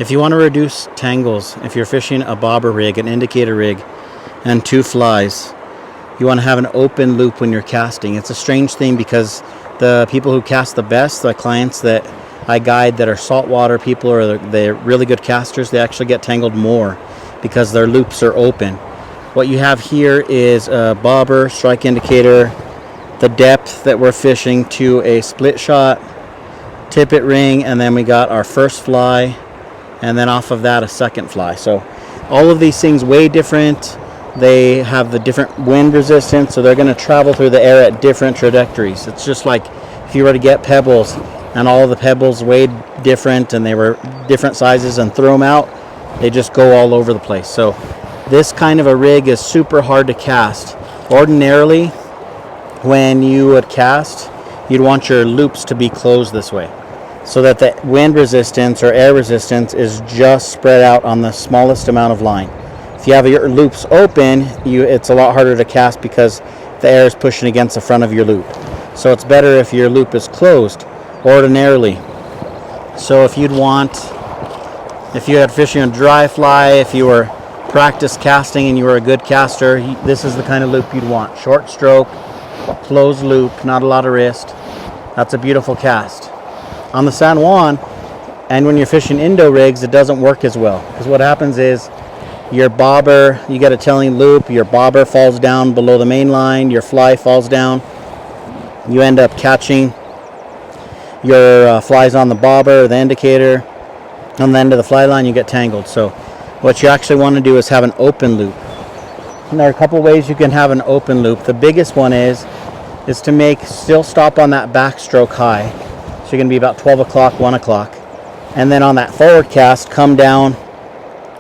If you want to reduce tangles, if you're fishing a bobber rig, an indicator rig, and 2 flies, you want to have an open loop when you're casting. It's a strange thing because the people who cast the best, the clients that I guide that are saltwater people or they're really good casters, they actually get tangled more because their loops are open. What you have here is a bobber, strike indicator, the depth that we're fishing to a split shot, tippet ring, and then we got our first fly, and then off of that a second fly. So all of these things way different. They have the different wind resistance, so they're going to travel through the air at different trajectories. It's just like if you were to get pebbles and all of the pebbles weighed different and they were different sizes and throw them out, they just go all over the place. So this kind of a rig is super hard to cast. Ordinarily, when you would cast, you'd want your loops to be closed this way so that the wind resistance or air resistance is just spread out on the smallest amount of line. If you have your loops open, it's a lot harder to cast because the air is pushing against the front of your loop. So it's better if your loop is closed ordinarily. So if you had fishing a dry fly, if you were practice casting and you were a good caster, this is the kind of loop you'd want. Short stroke, closed loop, not a lot of wrist. That's a beautiful cast. On the San Juan, and when you're fishing Indo rigs, it doesn't work as well. Because what happens is your bobber, you get a telling loop, your bobber falls down below the main line, your fly falls down. You end up catching your flies on the bobber, the indicator, on the end of the fly line, you get tangled. So what you actually want to do is have an open loop. And there are a couple ways you can have an open loop. The biggest one is to still stop on that backstroke high. So you're going to be about 12 o'clock, 1 o'clock. And then on that forward cast, come down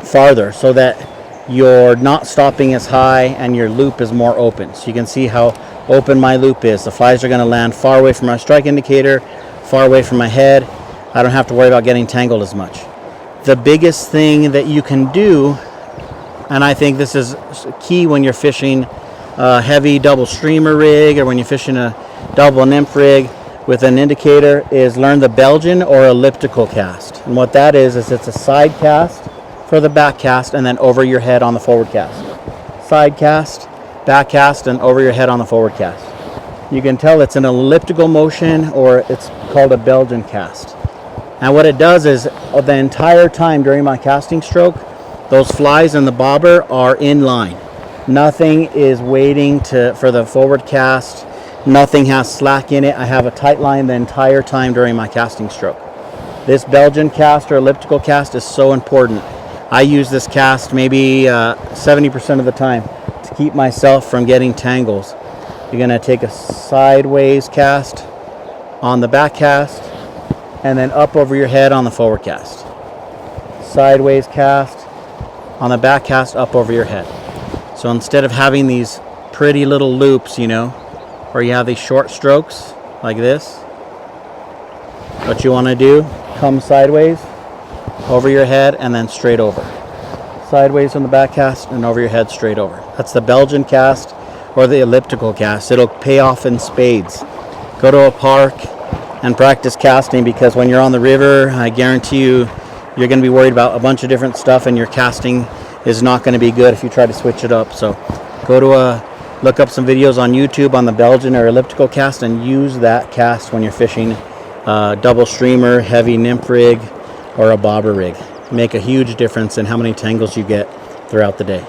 farther so that you're not stopping as high and your loop is more open. So you can see how open my loop is. The flies are going to land far away from my strike indicator, far away from my head. I don't have to worry about getting tangled as much. The biggest thing that you can do, and I think this is key when you're fishing a heavy double streamer rig or when you're fishing a double nymph rig with an indicator, is learn the Belgian or elliptical cast. And what that is it's a side cast for the back cast and then over your head on the forward cast. Side cast, back cast, and over your head on the forward cast. You can tell it's an elliptical motion or it's called a Belgian cast. And what it does is the entire time during my casting stroke, those flies and the bobber are in line. Nothing is waiting for the forward cast. Nothing has slack in it. I have a tight line the entire time during my casting stroke. This Belgian cast or elliptical cast is so important. I use this cast maybe 70% of the time to keep myself from getting tangles. You're going to take a sideways cast on the back cast and then up over your head on the forward cast. Sideways cast on the back cast, up over your head. So instead of having these pretty little loops, where you have these short strokes like this, what you want to do, come sideways over your head and then straight over. Sideways on the back cast and over your head, straight over. That's the Belgian cast or the elliptical cast. It'll pay off in spades. Go to a park and practice casting, because when you're on the river, I guarantee you're going to be worried about a bunch of different stuff and your casting is not going to be good if you try to switch it up. So look up some videos on YouTube on the Belgian or elliptical cast and use that cast when you're fishing double streamer, heavy nymph rig, or a bobber rig. Make a huge difference in how many tangles you get throughout the day.